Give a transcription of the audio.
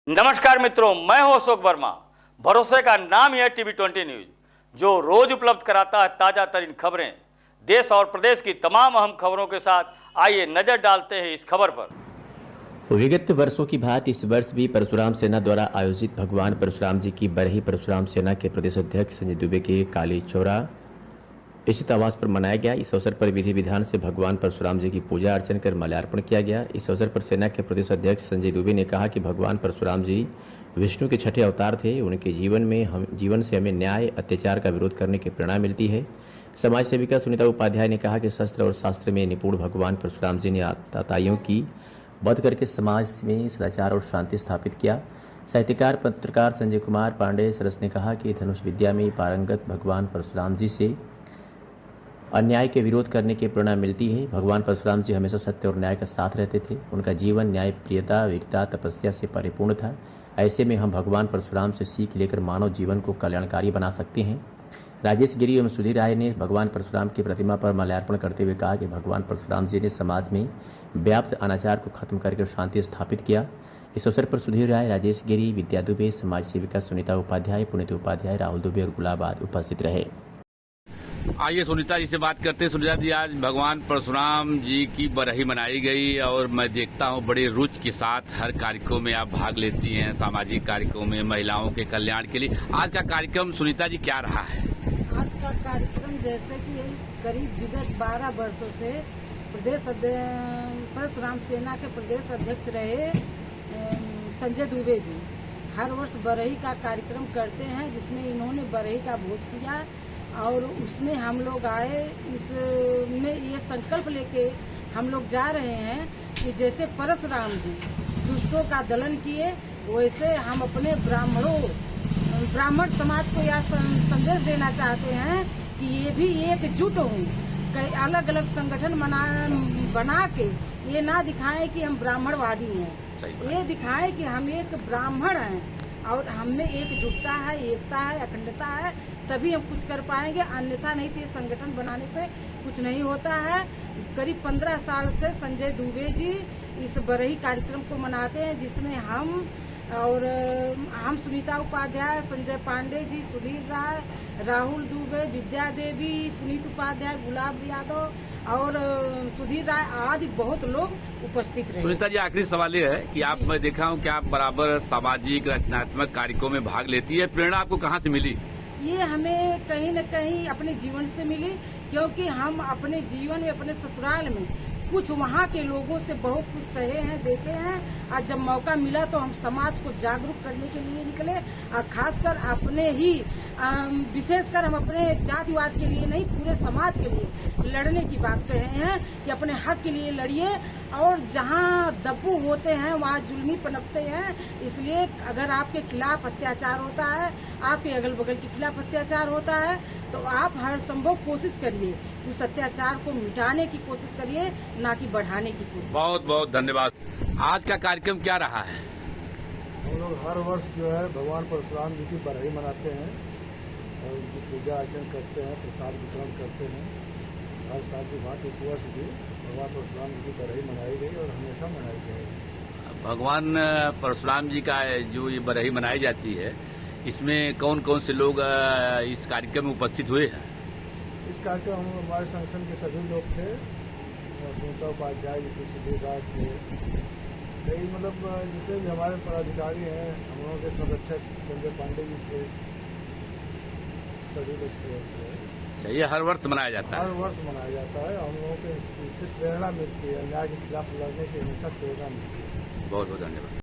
नमस्कार मित्रों, मैं हूं अशोक वर्मा। भरोसे का नाम ही है टीवी20 न्यूज, जो रोज उपलब्ध कराता है ताजा तरीन खबरें। देश और प्रदेश की तमाम अहम खबरों के साथ आइए नजर डालते हैं इस खबर पर। विगत वर्षों की भांति इस वर्ष भी परशुराम सेना द्वारा आयोजित भगवान परशुराम जी की बरही परशुराम सेना के प्रदेश अध्यक्ष संजय दुबे के काली चौरा स्थित आवास पर मनाया गया। इस अवसर पर विधि विधान से भगवान परशुराम जी की पूजा अर्चन कर माल्यार्पण किया गया। इस अवसर पर सेना के प्रदेश अध्यक्ष संजय दुबे ने कहा कि भगवान परशुराम जी विष्णु के छठे अवतार थे। उनके जीवन से हमें न्याय अत्याचार का विरोध करने की प्रेरणा मिलती है। समाज सेविका सुनीता उपाध्याय ने कहा कि शस्त्र और शास्त्र में निपुण भगवान परशुराम जी ने आतताइयों की वध करके समाज में सदाचार और शांति स्थापित किया। साहित्यकार पत्रकार संजय कुमार पांडे सरस ने कहा कि धनुष विद्या में पारंगत भगवान परशुराम जी से अन्याय के विरोध करने की प्रेरणा मिलती है। भगवान परशुराम जी हमेशा सत्य और न्याय का साथ रहते थे। उनका जीवन न्याय, प्रियता, वीरता, तपस्या से परिपूर्ण था। ऐसे में हम भगवान परशुराम से सीख लेकर मानव जीवन को कल्याणकारी बना सकते हैं। राजेश गिरी एवं सुधीर राय ने भगवान परशुराम की प्रतिमा पर माल्यार्पण करते हुए कहा कि भगवान परशुराम जी ने समाज में व्याप्त अनाचार को खत्म करके शांति स्थापित किया। इस अवसर पर सुधीर राय, राजेश गिरी, विद्या दुबे, समाज सेविका सुनीता उपाध्याय, पुनीत उपाध्याय, राहुल दुबे और गुलाब आदि उपस्थित रहे। आइए सुनीता जी से बात करते हैं। सुनीता जी, आज भगवान परशुराम जी की बरही मनाई गई और मैं देखता हूँ बड़े रुचि के साथ हर कार्यक्रम में आप भाग लेती हैं, सामाजिक कार्यक्रम में, महिलाओं के कल्याण के लिए। आज का कार्यक्रम सुनीता जी क्या रहा है? आज का कार्यक्रम जैसे कि करीब विगत 12 वर्षों से परशुराम सेना के प्रदेश अध्यक्ष रहे संजय दुबे जी हर वर्ष बरही का कार्यक्रम करते हैं, जिसमें इन्होंने बरही का भोज किया और उसमें हम लोग आए। इसमें ये संकल्प लेके हम लोग जा रहे हैं कि जैसे परशुराम जी दुष्टों का दलन किए, वैसे हम अपने ब्राह्मण समाज को यह संदेश देना चाहते हैं कि ये भी एकजुट हों, कई अलग अलग संगठन बना के ये ना दिखाएं कि हम ब्राह्मणवादी हैं, ये दिखाएं कि हम एक ब्राह्मण हैं और हमें एकजुटता है, एकता है, अखंडता है, तभी हम कुछ कर पाएंगे। अन्यथा नहीं तो ये संगठन बनाने से कुछ नहीं होता है। करीब 15 साल से संजय दुबे जी इस बरही कार्यक्रम को मनाते हैं, जिसमें हम सुनीता उपाध्याय, संजय पांडे जी, सुधीर राय, राहुल दुबे, विद्या देवी, पुनीत उपाध्याय, गुलाब यादव और सुधीर राय आदि बहुत लोग उपस्थित रहे। सुनीता जी, आखिरी सवाल ये है कि मैं देखा हूँ कि आप बराबर सामाजिक रचनात्मक कार्यक्रमों में भाग लेती है। प्रेरणा आपको कहाँ से मिली? ये हमें कहीं न कहीं अपने जीवन से मिली, क्योंकि हम अपने जीवन में, अपने ससुराल में कुछ वहाँ के लोगों से बहुत कुछ सहे हैं, देखे हैं। और जब मौका मिला तो हम समाज को जागरूक करने के लिए निकले और खासकर अपने ही विशेषकर हम अपने जातिवाद के लिए नहीं, पूरे समाज के लिए लड़ने की बात कहे हैं कि अपने हक के लिए लड़िए। और जहाँ दब्बू होते हैं वहाँ जुल्मी पनपते हैं। इसलिए अगर आपके खिलाफ अत्याचार होता है, आपके अगल बगल के खिलाफ अत्याचार होता है, तो आप हर संभव कोशिश करिए, उस अत्याचार को मिटाने की कोशिश करिए, ना कि बढ़ाने की कोशिश। बहुत बहुत धन्यवाद। आज का कार्यक्रम क्या रहा है? हम लोग हर वर्ष जो है भगवान परशुराम जी की बरही मनाते हैं और उनकी पूजा अर्चन करते हैं, प्रसाद वितरण करते हैं। हर साल की बात इस वर्ष भी भगवान परशुराम जी की बरही मनाई गई और हमेशा मनाई जाएगी। भगवान परशुराम जी का जो ये बरही मनाई जाती है, इसमें कौन कौन से लोग इस कार्यक्रम में उपस्थित हुए हैं? इस कार्यक्रम में हमारे संगठन के सभी लोग थे। सुनीता उपाध्याय जी थे, सुधीर राय थे, कई जितने भी हमारे पदाधिकारी हैं, हम लोगों के संरक्षक संजय पांडे जी थे, सभी लोग थे। ये हर वर्ष मनाया जाता है? हर वर्ष मनाया जाता है। हम लोगों को इससे प्रेरणा मिलती है, न्याय के खिलाफ लड़ने की हमेशा प्रेरणा मिलती है। बहुत बहुत धन्यवाद।